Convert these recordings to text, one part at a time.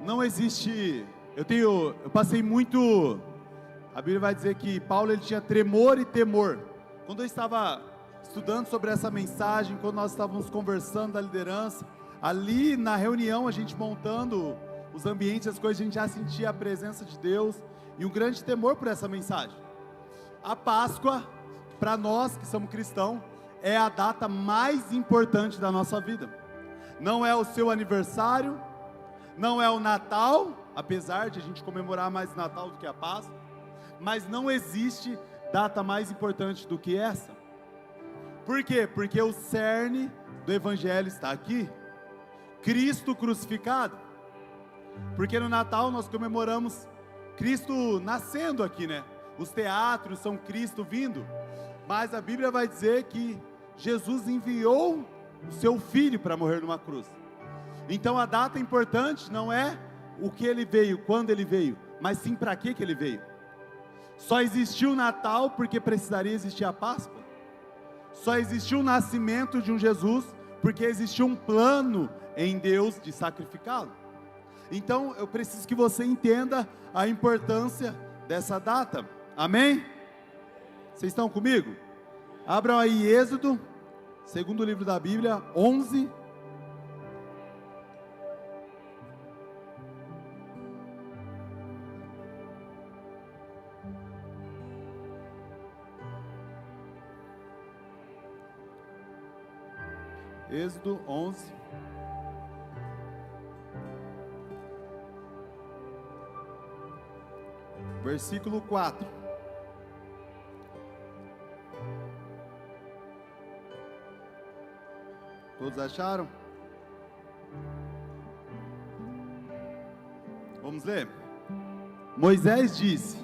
não existe, eu passei muito, a Bíblia vai dizer que Paulo ele tinha tremor e temor. Quando eu estava estudando sobre essa mensagem, quando nós estávamos conversando da liderança, ali na reunião a gente montando os ambientes, as coisas, a gente já sentia a presença de Deus e um grande temor por essa mensagem. A Páscoa, para nós que somos cristãos, é a data mais importante da nossa vida. Não é o seu aniversário, não é o Natal, apesar de a gente comemorar mais Natal do que a Páscoa, mas não existe data mais importante do que essa. Por quê? Porque o cerne do Evangelho está aqui, Cristo crucificado. Porque no Natal nós comemoramos Cristo nascendo aqui, né? Os teatros são Cristo vindo, mas a Bíblia vai dizer que Jesus enviou o seu Filho para morrer numa cruz. Então a data importante não é o que ele veio, quando ele veio, mas sim para que ele veio. Só existiu o Natal porque precisaria existir a Páscoa. Só existiu o nascimento de um Jesus porque existiu um plano em Deus de sacrificá-lo. Então eu preciso que você entenda a importância dessa data. Amém? Vocês estão comigo? Abram aí Êxodo, segundo livro da Bíblia, 11. Êxodo 11. Versículo 4. Todos acharam? Vamos ler? Moisés disse: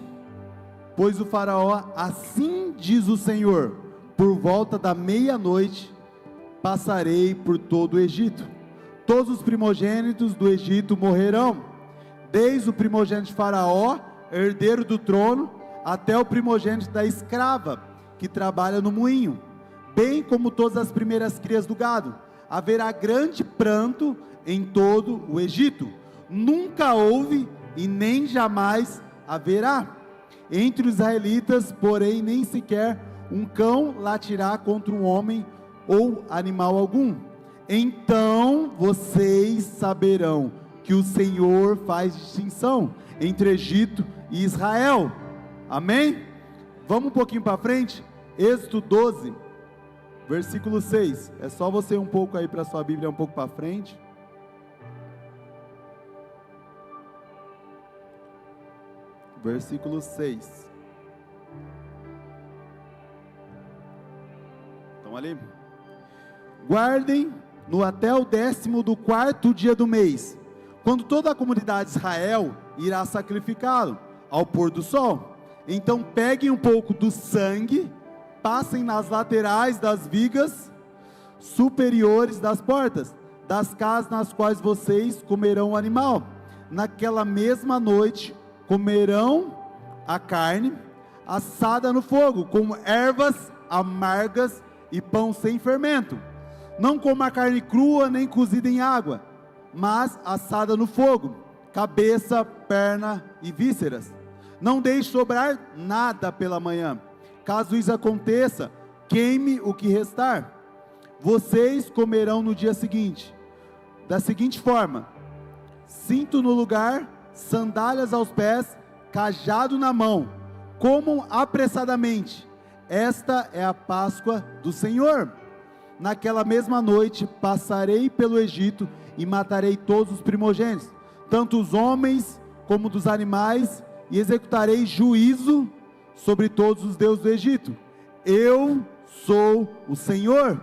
pois o faraó, assim diz o Senhor, por volta da meia-noite passarei por todo o Egito. Todos os primogênitos do Egito morrerão, desde o primogênito de faraó, herdeiro do trono, até o primogênito da escrava, que trabalha no moinho, bem como todas as primeiras crias do gado. Haverá grande pranto em todo o Egito. Nunca houve e nem jamais haverá. Entre os israelitas, porém, nem sequer um cão latirá contra um homem ou animal algum. Então vocês saberão que o Senhor faz distinção entre Egito e Israel. Amém? Vamos um pouquinho para frente. Êxodo 12, versículo 6. É só você um pouco aí para sua Bíblia, um pouco para frente. Versículo 6. Estão ali? Guardem no até o 14º dia do mês, quando toda a comunidade de Israel irá sacrificá-lo ao pôr do sol. Então peguem um pouco do sangue, passem nas laterais das vigas superiores das portas das casas nas quais vocês comerão o animal. Naquela mesma noite comerão a carne assada no fogo, com ervas amargas e pão sem fermento. Não coma a carne crua nem cozida em água, mas assada no fogo, cabeça, perna e vísceras. Não deixe sobrar nada pela manhã. Caso isso aconteça, queime o que restar. Vocês comerão no dia seguinte, da seguinte forma: cinto no lugar, sandálias aos pés, cajado na mão. Comam apressadamente. Esta é a Páscoa do Senhor. Naquela mesma noite passarei pelo Egito e matarei todos os primogênitos, tanto os homens como dos animais, e executarei juízo sobre todos os deuses do Egito. Eu sou o Senhor.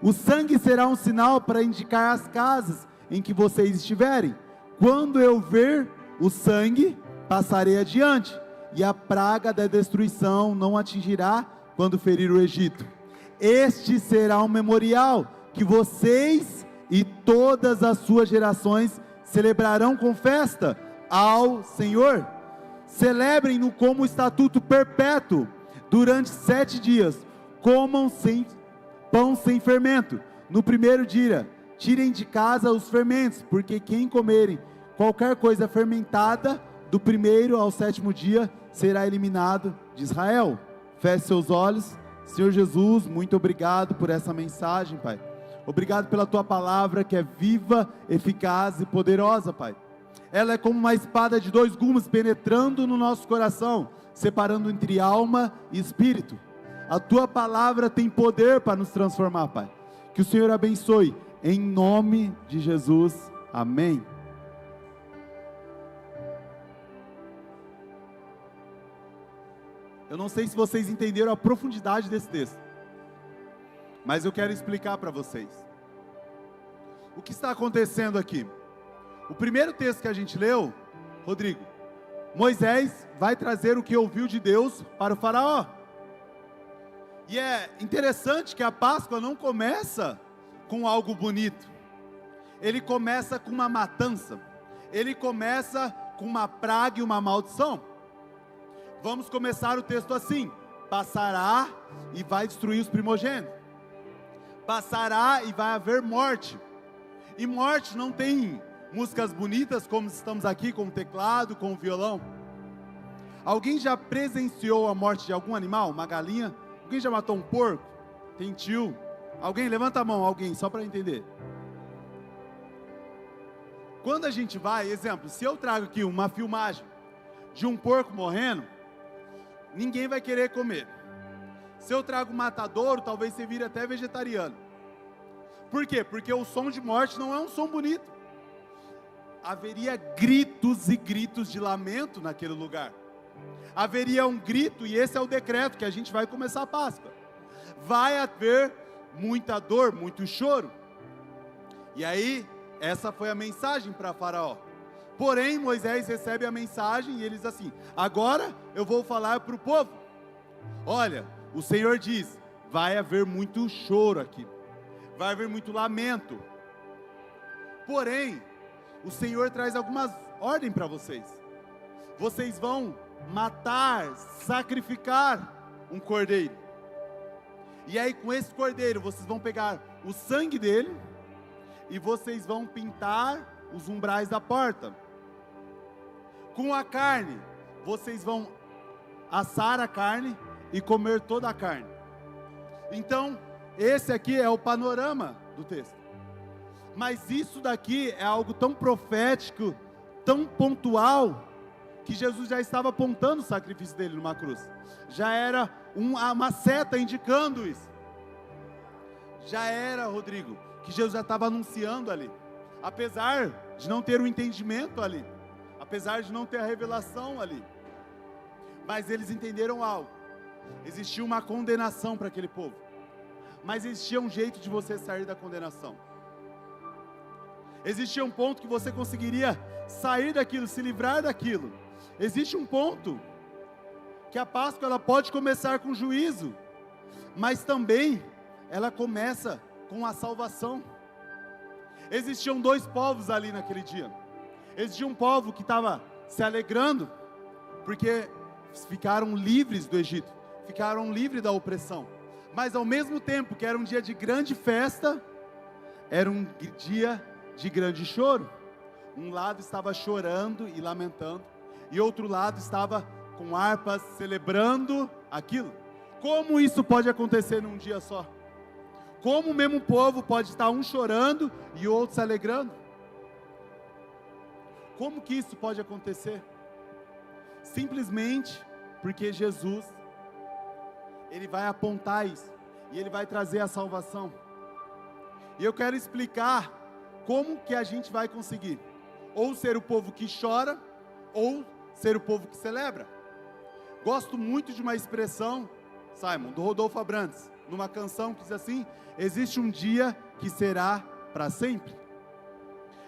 O sangue será um sinal para indicar as casas em que vocês estiverem. Quando eu ver o sangue, passarei adiante, e a praga da destruição não atingirá quando ferir o Egito. Este será um memorial que vocês e todas as suas gerações celebrarão com festa ao Senhor. Celebrem-no como estatuto perpétuo durante 7 dias. Comam pão sem fermento. No primeiro dia, tirem de casa os fermentos, porque quem comerem qualquer coisa fermentada, do 1º ao 7º dia, será eliminado de Israel. Feche seus olhos. Senhor Jesus, muito obrigado por essa mensagem, Pai. Obrigado pela Tua palavra, que é viva, eficaz e poderosa, Pai. Ela é como uma espada de 2 gumes, penetrando no nosso coração, separando entre alma e espírito. A Tua palavra tem poder para nos transformar, Pai. Que o Senhor abençoe, em nome de Jesus. Amém. Eu não sei se vocês entenderam a profundidade desse texto, mas eu quero explicar para vocês. O que está acontecendo aqui? O primeiro texto que a gente leu, Rodrigo, Moisés vai trazer o que ouviu de Deus para o faraó. E é interessante que a Páscoa não começa com algo bonito. Ele começa com uma matança. Ele começa com uma praga e uma maldição. Vamos começar o texto assim: passará e vai destruir os primogênitos. Passará e vai haver morte. E morte não tem músicas bonitas como estamos aqui, com o teclado, com o violão. Alguém já presenciou a morte de algum animal? Uma galinha? Alguém já matou um porco? Tem tio? Alguém? Levanta a mão, alguém, só para entender. Quando a gente vai, exemplo, se eu trago aqui uma filmagem de um porco morrendo, ninguém vai querer comer. Se eu trago um matadouro, talvez você vire até vegetariano. Por quê? Porque o som de morte não é um som bonito. Haveria gritos e gritos de lamento naquele lugar. Haveria um grito, e esse é o decreto que a gente vai começar a Páscoa. Vai haver muita dor, muito choro. E aí, essa foi a mensagem para Faraó. Porém, Moisés recebe a mensagem e ele diz assim: agora eu vou falar para o povo. Olha, o Senhor diz, vai haver muito choro aqui. Vai haver muito lamento. Porém, o Senhor traz algumas ordens para vocês. Vocês vão matar, sacrificar um cordeiro. E aí com esse cordeiro vocês vão pegar o sangue dele e vocês vão pintar os umbrais da porta. Com a carne, vocês vão assar a carne e comer toda a carne. Então, esse aqui é o panorama do texto. Mas isso daqui é algo tão profético, tão pontual, que Jesus já estava apontando o sacrifício dele numa cruz. Já era uma seta indicando isso. Já era, Rodrigo, que Jesus já estava anunciando ali. Apesar de não ter o entendimento ali. Apesar de não ter a revelação ali. Mas eles entenderam algo. Existia uma condenação para aquele povo. Mas existia um jeito de você sair da condenação. Existia um ponto que você conseguiria sair daquilo, se livrar daquilo. Existe um ponto que a Páscoa ela pode começar com juízo, mas também ela começa com a salvação. Existiam 2 povos ali naquele dia. Existia um povo que estava se alegrando, porque ficaram livres do Egito, ficaram livres da opressão. Mas ao mesmo tempo que era um dia de grande festa, era um dia de grande choro. Um lado estava chorando e lamentando, e outro lado estava com harpas celebrando aquilo. Como isso pode acontecer num dia só? Como o mesmo povo pode estar um chorando e o outro se alegrando? Como que isso pode acontecer? Simplesmente porque Jesus, Ele vai apontar isso, e Ele vai trazer a salvação. E eu quero explicar como que a gente vai conseguir, ou ser o povo que chora, ou ser o povo que celebra. Gosto muito de uma expressão, Simon, do Rodolfo Abrantes, numa canção que diz assim: existe um dia que será para sempre.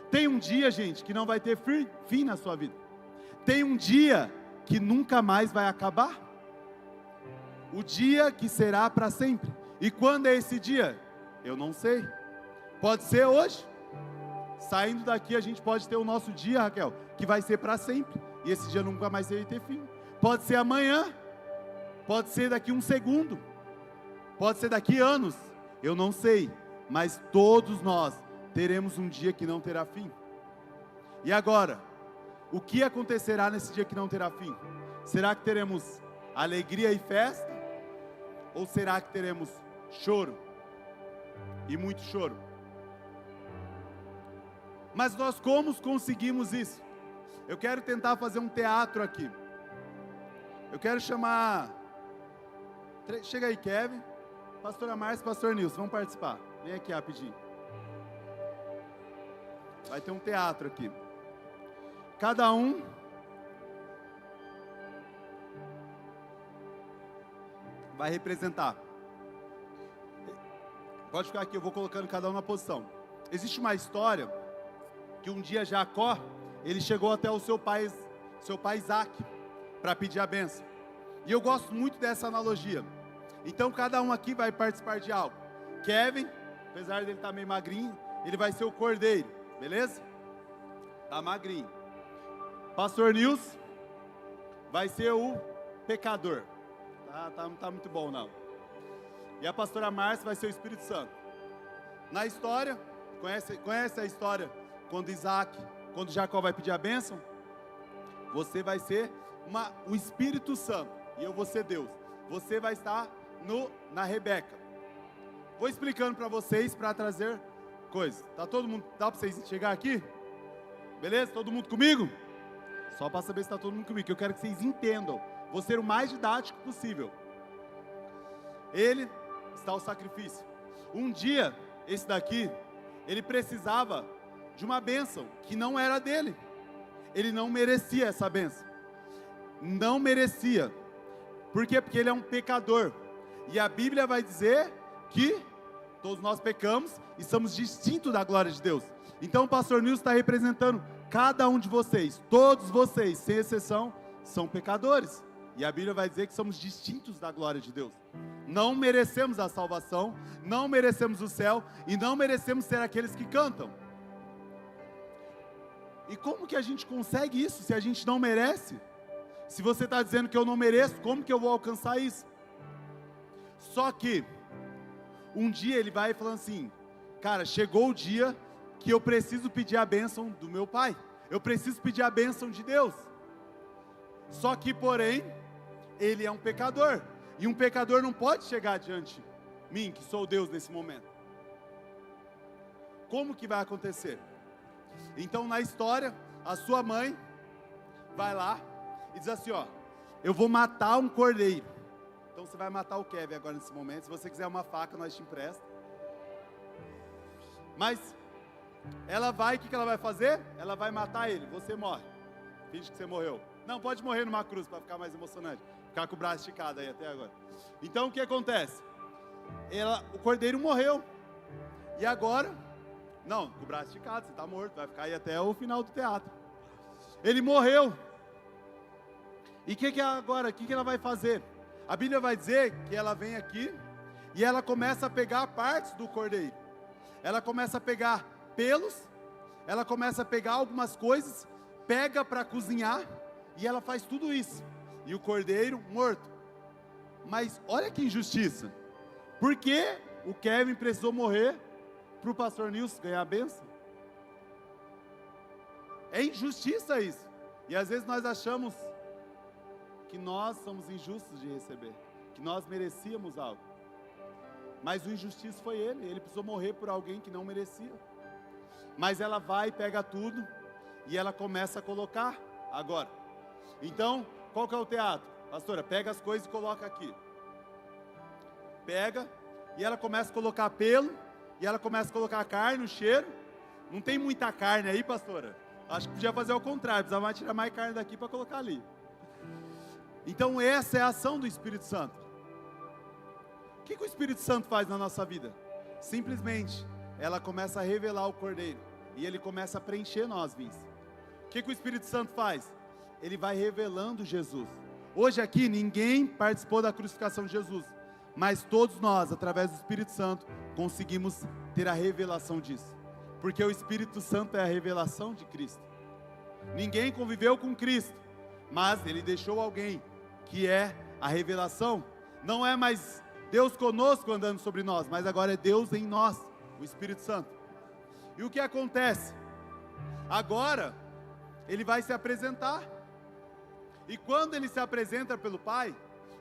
Tem um dia, gente, que não vai ter fim na sua vida. Tem um dia que nunca mais vai acabar. O dia que será para sempre. E quando é esse dia? Eu não sei. Pode ser hoje. Saindo daqui a gente pode ter o nosso dia, Raquel, que vai ser para sempre. E esse dia nunca mais vai ter fim. Pode ser amanhã. Pode ser daqui um segundo. Pode ser daqui anos. Eu não sei. Mas todos nós teremos um dia que não terá fim. E agora, o que acontecerá nesse dia que não terá fim? Será que teremos alegria e festa? Ou será que teremos choro? E muito choro. Mas nós como conseguimos isso? Eu quero tentar fazer um teatro aqui. Eu quero chamar... Chega aí, Kevin. Pastora Márcia e Pastor Nilson, vamos participar. Vem aqui rapidinho. Vai ter um teatro aqui. Cada um vai representar. Pode ficar aqui, eu vou colocando cada um na posição. Existe uma história que um dia Jacó, ele chegou até o seu pai Isaac, para pedir a bênção. E eu gosto muito dessa analogia. Então cada um aqui vai participar de algo. Kevin, apesar dele estar meio magrinho, ele vai ser o cordeiro, beleza? Tá magrinho. Pastor Nilson vai ser o pecador. Tá muito bom não. E a pastora Márcia vai ser o Espírito Santo. Na história, conhece a história quando Jacó vai pedir a bênção? Você vai ser o Espírito Santo e eu vou ser Deus. Você vai estar na Rebeca. Vou explicando para vocês para trazer coisas. Tá todo mundo? Dá para vocês chegar aqui? Beleza? Todo mundo comigo? Só para saber se está todo mundo comigo, que eu quero que vocês entendam. Vou ser o mais didático possível. Ele está o sacrifício. Um dia, esse daqui, ele precisava de uma bênção que não era dele. Ele não merecia essa bênção. Não merecia. Por quê? Porque ele é um pecador. E a Bíblia vai dizer que todos nós pecamos e somos distintos da glória de Deus. Então o pastor Nilson está representando cada um de vocês. Todos vocês, sem exceção, são pecadores. E a Bíblia vai dizer que somos distintos da glória de Deus. Não merecemos a salvação, não merecemos o céu e não merecemos ser aqueles que cantam. E como que a gente consegue isso se a gente não merece? Se você está dizendo que eu não mereço, como que eu vou alcançar isso? Só que um dia ele vai falando assim: cara, chegou o dia que eu preciso pedir a bênção do meu pai. Eu preciso pedir a bênção de Deus. Só que, porém, ele é um pecador. E um pecador não pode chegar diante de mim, que sou Deus nesse momento. Como que vai acontecer? Então, na história, a sua mãe vai lá e diz assim, ó: eu vou matar um cordeiro. Então você vai matar o Kevin agora nesse momento. Se você quiser uma faca, nós te empresta. Mas ela vai, o que ela vai fazer? Ela vai matar ele, você morre. Finge que você morreu. Não, pode morrer numa cruz para ficar mais emocionante. Ficar com o braço esticado aí até agora. Então o que acontece? O cordeiro morreu. E agora? Não, com o braço esticado, você está morto. Vai ficar aí até o final do teatro. Ele morreu. E agora? O que ela vai fazer? A Bíblia vai dizer que ela vem aqui e ela começa a pegar partes do cordeiro. Ela começa a pegar pelos, ela começa a pegar algumas coisas, pega para cozinhar e ela faz tudo isso. E o cordeiro morto. Mas olha que injustiça. Por que o Kevin precisou morrer para o pastor Nilson ganhar a bênção? É injustiça isso. E às vezes nós achamos que nós somos injustos de receber, que nós merecíamos algo. Mas o injustiço foi ele precisou morrer por alguém que não merecia. Mas ela vai, pega tudo e ela começa a colocar agora. Então, qual que é o teatro? Pastora, pega as coisas e coloca aqui. Pega e ela começa a colocar pelo, e ela começa a colocar a carne, o cheiro. Não tem muita carne aí, pastora? Acho que podia fazer ao contrário, precisava tirar mais carne daqui para colocar ali. Então essa é a ação do Espírito Santo. O que o Espírito Santo faz na nossa vida? Simplesmente, ela começa a revelar o cordeiro, e ele começa a preencher nós, Vince. O que o Espírito Santo faz? Ele vai revelando Jesus. Hoje aqui ninguém participou da crucificação de Jesus, mas todos nós, através do Espírito Santo, conseguimos ter a revelação disso. Porque o Espírito Santo é a revelação de Cristo. Ninguém conviveu com Cristo, mas ele deixou alguém que é a revelação. Não é mais Deus conosco andando sobre nós, mas agora é Deus em nós, o Espírito Santo. E o que acontece? Agora, ele vai se apresentar. E quando ele se apresenta pelo pai,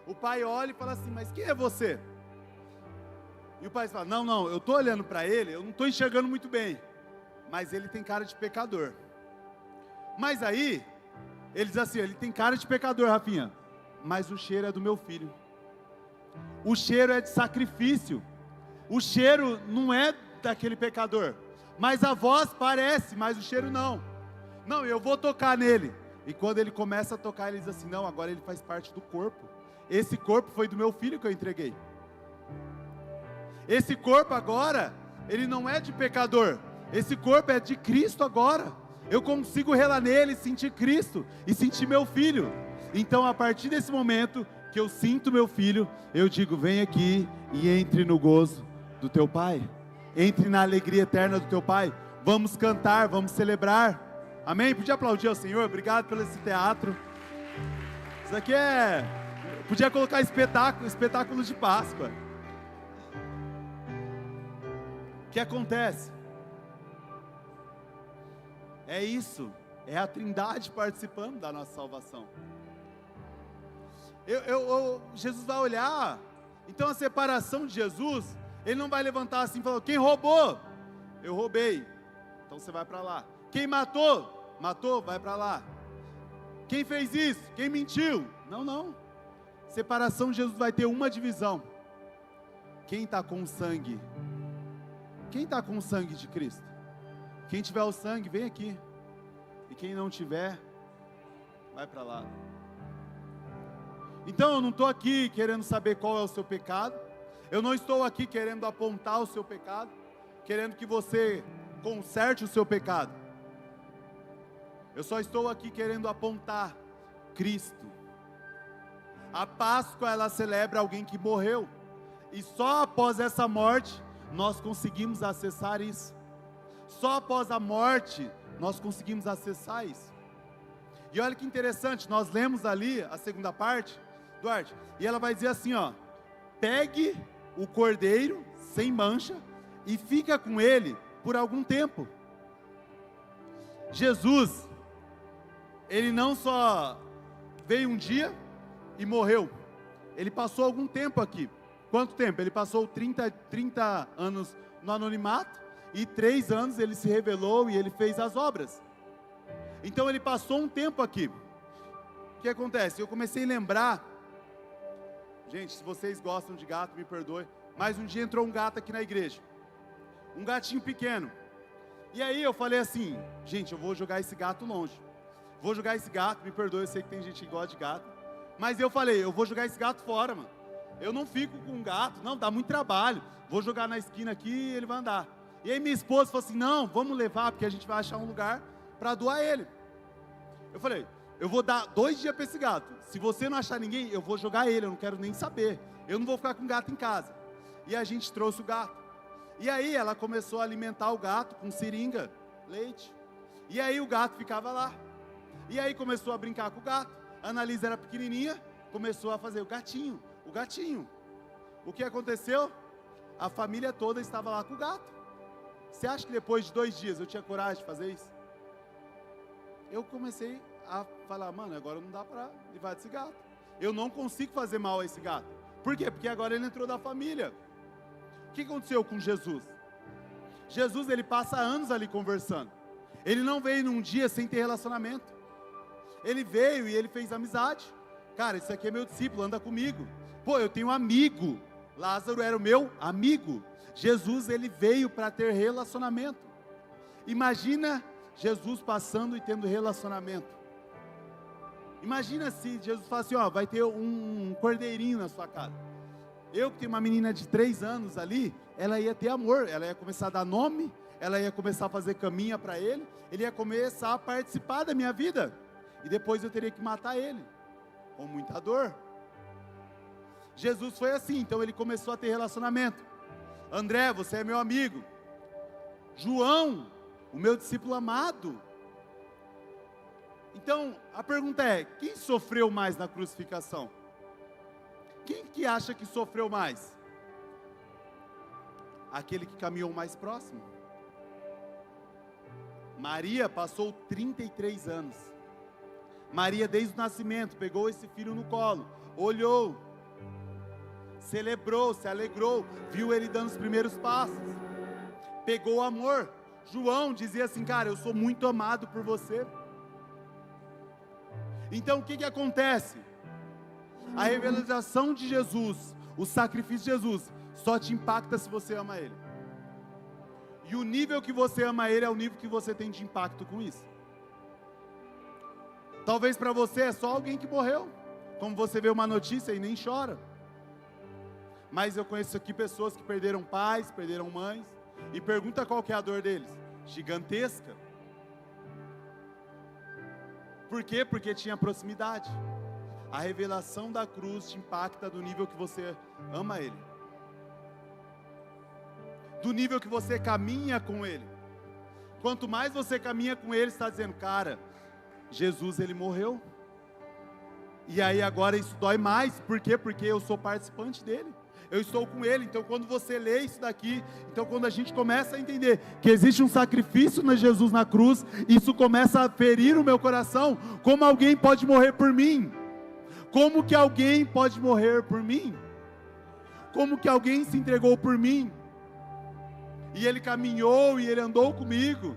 o pai olha e fala assim: mas quem é você? E o pai fala: não, eu estou olhando para ele, eu não estou enxergando muito bem, mas ele tem cara de pecador. Mas aí, ele diz assim: ele tem cara de pecador, Rafinha, mas o cheiro é do meu filho. O cheiro é de sacrifício. O cheiro não é daquele pecador, mas a voz parece, mas o cheiro não. Não, eu vou tocar nele. E quando ele começa a tocar, ele diz assim: não, agora ele faz parte do corpo. Esse corpo foi do meu filho que eu entreguei. Esse corpo agora, ele não é de pecador. Esse corpo é de Cristo agora. Eu consigo relar nele, sentir Cristo e sentir meu filho. Então, a partir desse momento que eu sinto meu filho, eu digo: vem aqui e entre no gozo do teu Pai. Entre na alegria eterna do teu Pai. Vamos cantar, vamos celebrar. Amém? Podia aplaudir ao Senhor? Obrigado pelo esse teatro. Isso aqui é... Podia colocar espetáculo de Páscoa. O que acontece? É isso. É a Trindade participando da nossa salvação. Jesus vai olhar. Então a separação de Jesus, ele não vai levantar assim e falar: quem roubou? Eu roubei. Então você vai para lá. Quem matou? Matou? Vai para lá. Quem fez isso? Quem mentiu? Não. Separação de Jesus vai ter uma divisão. Quem está com o sangue? Quem está com o sangue de Cristo? Quem tiver o sangue, vem aqui. E quem não tiver, vai para lá. Então eu não estou aqui querendo saber qual é o seu pecado. Eu não estou aqui querendo apontar o seu pecado, querendo que você conserte o seu pecado. Eu só estou aqui querendo apontar Cristo. A Páscoa, ela celebra alguém que morreu. E só após essa morte, nós conseguimos acessar isso. Só após a morte, nós conseguimos acessar isso. E olha que interessante, nós lemos ali a segunda parte, Duarte, e ela vai dizer assim, ó: pegue o cordeiro sem mancha e fica com ele por algum tempo. Jesus, ele não só veio um dia e morreu, ele passou algum tempo aqui. Quanto tempo? Ele passou 30 anos no anonimato, e 3 anos ele se revelou e ele fez as obras. Então ele passou um tempo aqui. O que acontece? Eu comecei a lembrar, gente, se vocês gostam de gato, me perdoe, mas um dia entrou um gato aqui na igreja, um gatinho pequeno, e aí eu falei assim: gente, eu vou jogar esse gato longe, vou jogar esse gato, me perdoe, eu sei que tem gente que gosta de gato, mas eu falei: eu vou jogar esse gato fora, mano, eu não fico com um gato, não, dá muito trabalho, vou jogar na esquina aqui e ele vai andar. E aí minha esposa falou assim: não, vamos levar, porque a gente vai achar um lugar para doar ele. Eu falei: eu vou dar 2 dias para esse gato, se você não achar ninguém, eu vou jogar ele, eu não quero nem saber, eu não vou ficar com o gato em casa. E a gente trouxe o gato, e aí ela começou a alimentar o gato com seringa, leite, e aí o gato ficava lá, e aí começou a brincar com o gato. A Annalisa era pequenininha, começou a fazer o gatinho. O que aconteceu? A família toda estava lá com o gato. Você acha que depois de 2 dias eu tinha coragem de fazer isso? Eu comecei a falar: mano, agora não dá para levar esse gato, eu não consigo fazer mal a esse gato. Por quê? Porque agora ele entrou na família. O que aconteceu com Jesus? Jesus, ele passa anos ali conversando. Ele não veio num dia sem ter relacionamento. Ele veio e ele fez amizade. Cara, esse aqui é meu discípulo, anda comigo. Pô, eu tenho um amigo. Lázaro era o meu amigo. Jesus, ele veio para ter relacionamento. Imagina Jesus passando e tendo relacionamento. Imagina se Jesus fala assim: ó, vai ter um cordeirinho na sua casa. Eu que tenho uma menina de 3 anos ali, ela ia ter amor, ela ia começar a dar nome, ela ia começar a fazer caminha para ele ia começar a participar da minha vida, e depois eu teria que matar ele, com muita dor. Jesus foi assim, então ele começou a ter relacionamento. André, você é meu amigo. João, o meu discípulo amado. Então, a pergunta é: quem sofreu mais na crucificação? Quem que acha que sofreu mais? Aquele que caminhou mais próximo. Maria passou 33 anos. Maria, desde o nascimento, pegou esse filho no colo, olhou, celebrou, se alegrou, viu ele dando os primeiros passos, pegou o amor. João dizia assim: cara, eu sou muito amado por você. Então o que acontece? A revelação de Jesus, o sacrifício de Jesus, só te impacta se você ama Ele. E o nível que você ama Ele é o nível que você tem de impacto com isso. Talvez para você é só alguém que morreu, como você vê uma notícia e nem chora. Mas eu conheço aqui pessoas que perderam pais, perderam mães, e pergunta qual que é a dor deles. Gigantesca. Por quê? Porque tinha proximidade. A revelação da cruz te impacta do nível que você ama Ele, do nível que você caminha com Ele. Quanto mais você caminha com Ele, você está dizendo: cara, Jesus, Ele morreu, e aí agora isso dói mais. Por quê? Porque eu sou participante dele, eu estou com Ele. Então quando você lê isso daqui, então quando a gente começa a entender que existe um sacrifício de Jesus na cruz, isso começa a ferir o meu coração. Como alguém pode morrer por mim? Como que alguém pode morrer por mim? Como que alguém se entregou por mim? E Ele caminhou, e Ele andou comigo,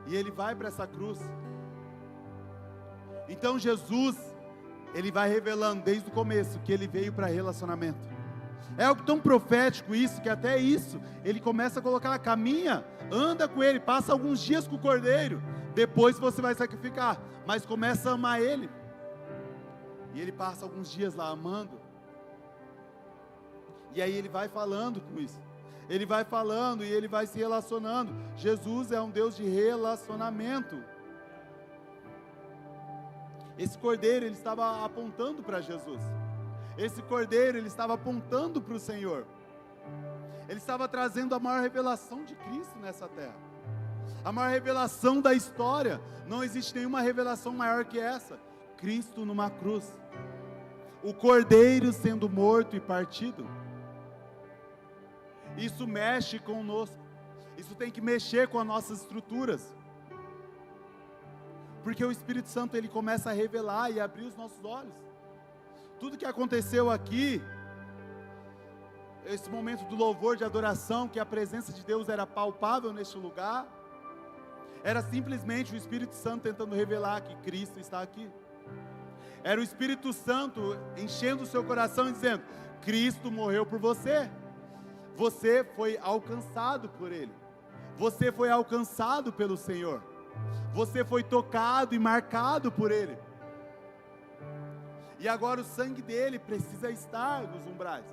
e Ele vai para essa cruz. Então Jesus, Ele vai revelando desde o começo que Ele veio para relacionamento. É algo tão profético isso, que até isso, Ele começa a colocar: caminha, anda com Ele, passa alguns dias com o Cordeiro, depois você vai sacrificar, mas começa a amar Ele. E Ele passa alguns dias lá amando, e aí Ele vai falando com isso, Ele vai falando e Ele vai se relacionando. Jesus é um Deus de relacionamento. Esse Cordeiro, Ele estava apontando para Jesus. Esse Cordeiro, Ele estava apontando para o Senhor. Ele estava trazendo a maior revelação de Cristo nessa terra, a maior revelação da história. Não existe nenhuma revelação maior que essa: Cristo numa cruz, o Cordeiro sendo morto e partido. Isso mexe conosco, isso tem que mexer com as nossas estruturas, porque o Espírito Santo, ele começa a revelar e abrir os nossos olhos. Tudo que aconteceu aqui, esse momento do louvor, de adoração, que a presença de Deus era palpável neste lugar, era simplesmente o Espírito Santo tentando revelar que Cristo está aqui. Era o Espírito Santo enchendo o seu coração e dizendo: Cristo morreu por você. Você foi alcançado por Ele. Você foi alcançado pelo Senhor. Você foi tocado e marcado por Ele. E agora o sangue dele precisa estar nos umbrais.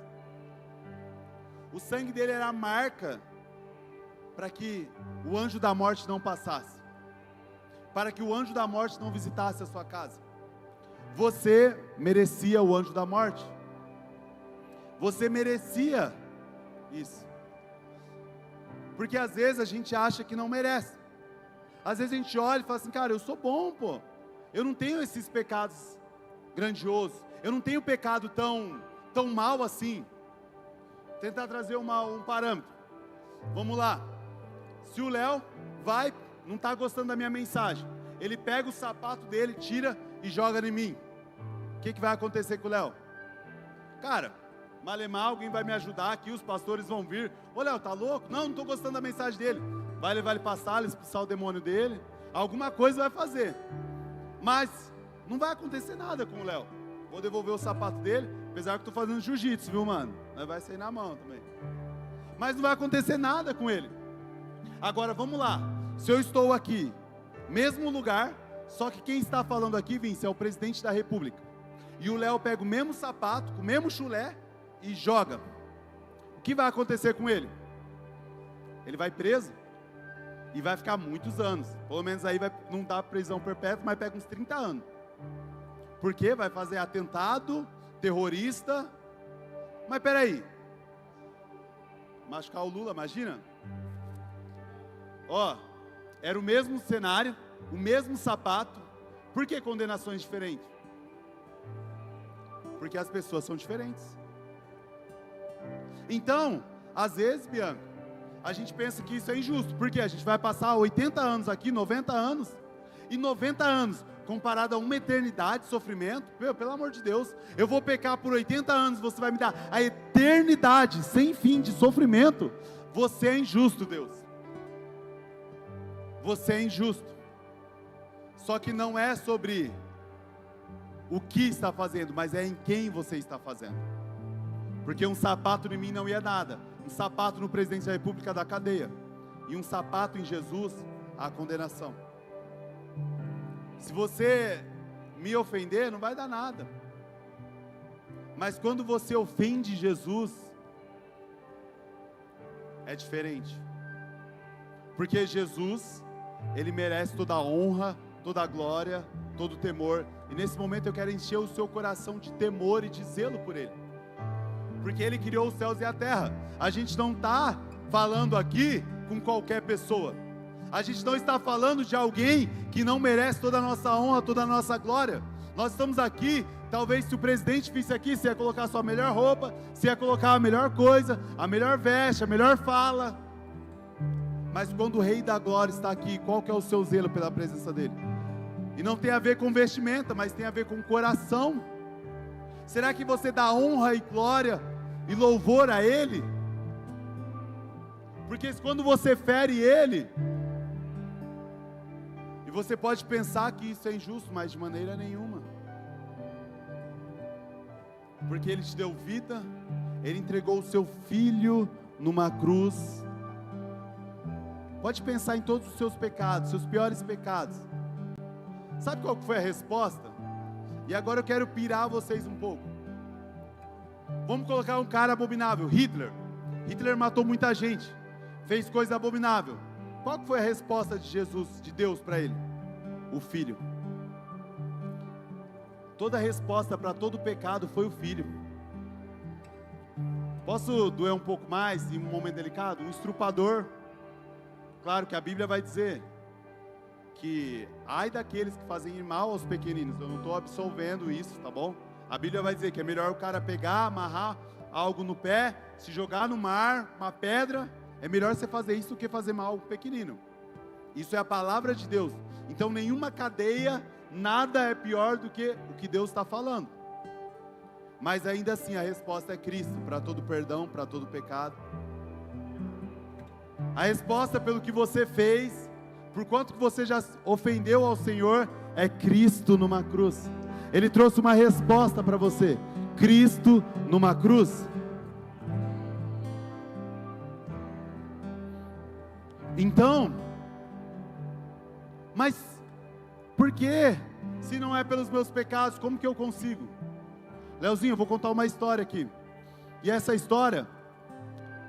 O sangue dele era a marca para que o anjo da morte não passasse, para que o anjo da morte não visitasse a sua casa. Você merecia o anjo da morte. Você merecia isso. Porque às vezes a gente acha que não merece. Às vezes a gente olha e fala assim: cara, eu sou bom, pô. Eu não tenho esses pecados grandiosos. Eu não tenho pecado tão mal assim. Tentar trazer um parâmetro. Vamos lá. Se o Léo não está gostando da minha mensagem, ele pega o sapato dele, tira e joga em mim, o que vai acontecer com o Léo? Cara, malemar, alguém vai me ajudar aqui, os pastores vão vir. Ô Léo, tá louco? Não estou gostando da mensagem dele. Vai levar ele para a sala, expulsar o demônio dele, alguma coisa vai fazer, mas não vai acontecer nada com o Léo. Vou devolver o sapato dele, apesar que estou fazendo jiu-jitsu, viu, mano? Mas vai sair na mão também, mas não vai acontecer nada com ele. Agora vamos lá, se eu estou aqui, mesmo lugar, só que quem está falando aqui, Vince, é o presidente da república, e o Léo pega o mesmo sapato, com o mesmo chulé e joga, o que vai acontecer com ele? Ele vai preso e vai ficar muitos anos, pelo menos aí não dá prisão perpétua, mas pega uns 30 anos, porque vai fazer atentado, terrorista. Mas peraí, machucar o Lula, imagina? Ó, era o mesmo cenário, o mesmo sapato. Por que condenações diferentes? Porque as pessoas são diferentes. Então, às vezes, Bianca, a gente pensa que isso é injusto, porque a gente vai passar 80 anos aqui, 90 anos, e 90 anos, comparado a uma eternidade de sofrimento, pelo amor de Deus, eu vou pecar por 80 anos, você vai me dar a eternidade, sem fim de sofrimento, você é injusto, Deus, você é injusto. Só que não é sobre o que está fazendo, mas é em quem você está fazendo. Porque um sapato em mim não ia nada, um sapato no presidente da república da cadeia, e um sapato em Jesus, a condenação. Se você me ofender, não vai dar nada. Mas quando você ofende Jesus, é diferente. Porque Jesus, Ele merece toda a honra, toda a glória, todo o temor. E nesse momento eu quero encher o seu coração de temor e de zelo por Ele. Porque Ele criou os céus e a terra. A gente não está falando aqui com qualquer pessoa. A gente não está falando de alguém que não merece toda a nossa honra, toda a nossa glória. Nós estamos aqui, talvez se o presidente visse aqui, você ia colocar a sua melhor roupa, você ia colocar a melhor coisa, a melhor veste, a melhor fala. Mas quando o Rei da Glória está aqui, qual que é o seu zelo pela presença dEle? E não tem a ver com vestimenta, mas tem a ver com o coração. Será que você dá honra e glória e louvor a Ele? Porque quando você fere Ele, e você pode pensar que isso é injusto, mas de maneira nenhuma. Porque Ele te deu vida, Ele entregou o seu Filho numa cruz. Pode pensar em todos os seus pecados, seus piores pecados. Sabe qual foi a resposta? E agora eu quero pirar vocês um pouco. Vamos colocar um cara abominável, Hitler. Hitler matou muita gente, fez coisa abominável. Qual foi a resposta de Jesus, de Deus para ele? O Filho. Toda a resposta para todo pecado foi o Filho. Posso doer um pouco mais em um momento delicado? Um estrupador. Claro que a Bíblia vai dizer que ai daqueles que fazem mal aos pequeninos. Eu não estou absolvendo isso, tá bom? A Bíblia vai dizer que é melhor o cara pegar, amarrar algo no pé, se jogar no mar, uma pedra. É melhor você fazer isso do que fazer mal ao pequenino. Isso é a palavra de Deus. Então nenhuma cadeia, nada é pior do que o que Deus está falando. Mas ainda assim a resposta é Cristo, para todo perdão, para todo pecado. A resposta pelo que você fez, por quanto que você já ofendeu ao Senhor, é Cristo numa cruz. Ele trouxe uma resposta para você, Cristo numa cruz. Então, mas por que, se não é pelos meus pecados, como que eu consigo? Leozinho, eu vou contar uma história aqui. E essa história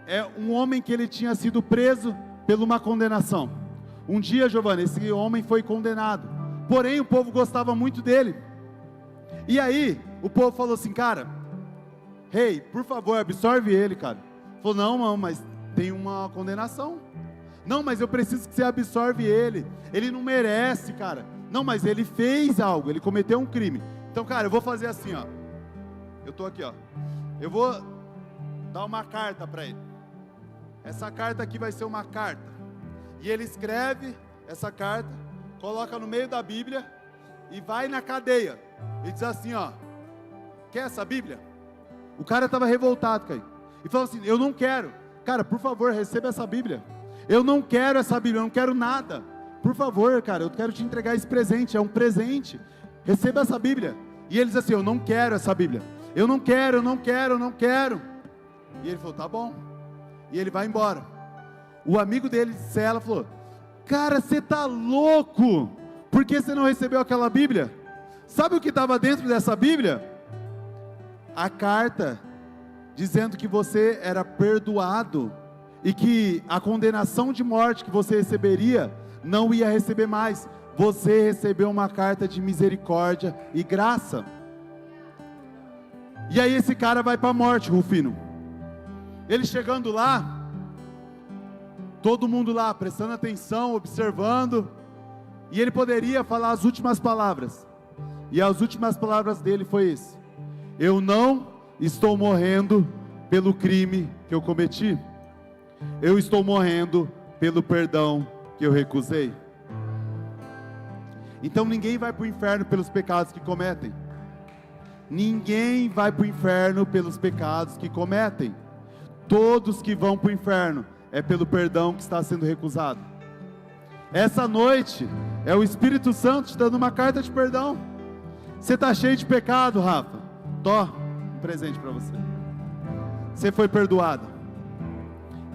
é um homem que ele tinha sido preso por uma condenação. Um dia, Giovanni, esse homem foi condenado. Porém, o povo gostava muito dele. E aí, o povo falou assim, cara, rei, por favor, absorve ele, cara. Falou, não, mas tem uma condenação. Não, mas eu preciso que você absorve ele. Ele não merece, cara. Não, mas ele fez algo, ele cometeu um crime. Então, cara, eu vou fazer assim, ó. Eu tô aqui, ó. Eu vou dar uma carta para ele. Essa carta aqui vai ser uma carta. E ele escreve essa carta, coloca no meio da Bíblia e vai na cadeia. E diz assim, ó, quer essa Bíblia? O cara estava revoltado, cara. E falou assim, eu não quero. Cara, por favor, receba essa Bíblia. Eu não quero essa Bíblia, eu não quero nada. Por favor, cara, eu quero te entregar esse presente, é um presente. Receba essa Bíblia. E ele diz assim, eu não quero essa Bíblia. Eu não quero, eu não quero, eu não quero. E ele falou, tá bom. E ele vai embora. O amigo dele de cela falou, cara, você tá louco? Por que você não recebeu aquela Bíblia? Sabe o que estava dentro dessa Bíblia? A carta dizendo que você era perdoado e que a condenação de morte que você receberia, não ia receber mais. Você recebeu uma carta de misericórdia e graça. E aí esse cara vai para a morte, Rufino. Ele chegando lá, todo mundo lá prestando atenção, observando, e ele poderia falar as últimas palavras. E as últimas palavras dele foi esse: eu não estou morrendo pelo crime que eu cometi. eu estou morrendo pelo perdão que eu recusei. Então ninguém vai para o inferno pelos pecados que cometem. Ninguém vai para o inferno pelos pecados que cometem. Todos que vão para o inferno é pelo perdão que está sendo recusado. Essa noite é o Espírito Santo te dando uma carta de perdão. Você está cheio de pecado, Rafa? Um presente para você. Você foi perdoado.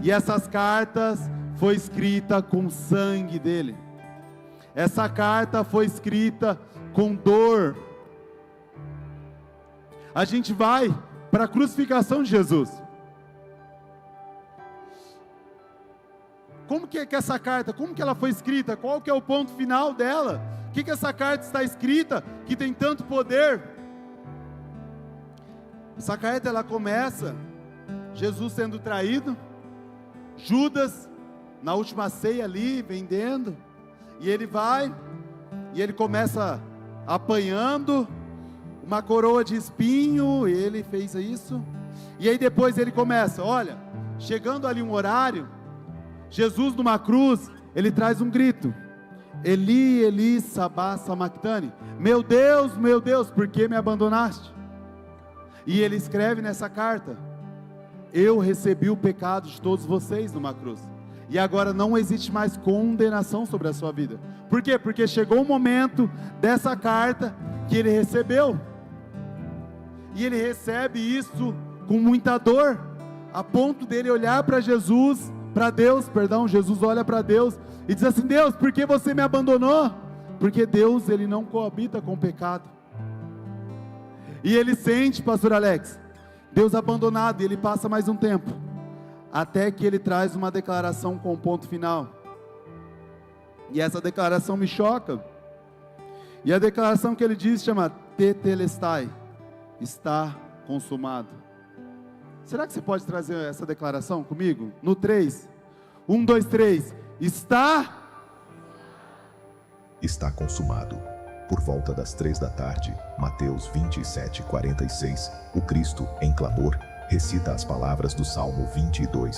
E essas cartas foi escrita com sangue dele. Essa carta foi escrita com dor. A gente vai para a crucificação de Jesus. Como que é que essa carta, como que ela foi escrita? Qual que é o ponto final dela? O que essa carta está escrita que tem tanto poder? Essa carta ela começa Jesus sendo traído, Judas na última ceia ali vendendo, e ele vai e ele começa apanhando uma coroa de espinho, ele fez isso. E aí depois ele começa, olha, chegando ali um horário, Jesus numa cruz, ele traz um grito: Eli, Eli, sabá sabactani, meu Deus, por que me abandonaste? E ele escreve nessa carta: eu recebi o pecado de todos vocês numa cruz, e agora não existe mais condenação sobre a sua vida. Por quê? Porque chegou o momento dessa carta que ele recebeu, e ele recebe isso com muita dor, a ponto dele olhar para Jesus, para Deus, perdão, Jesus olha para Deus e diz assim: Deus, por que você me abandonou? Porque Deus, ele não coabita com o pecado. E ele sente, pastor Alex, Deus abandonado, e ele passa mais um tempo, até que ele traz uma declaração com ponto final. E essa declaração me choca. E a declaração que ele diz chama Tetelestai, está consumado. Será que você pode trazer essa declaração comigo? No 3, 1, 2, 3, está consumado. Por volta das 3 da tarde, Mateus 27:46, o Cristo, em clamor, recita as palavras do Salmo 22.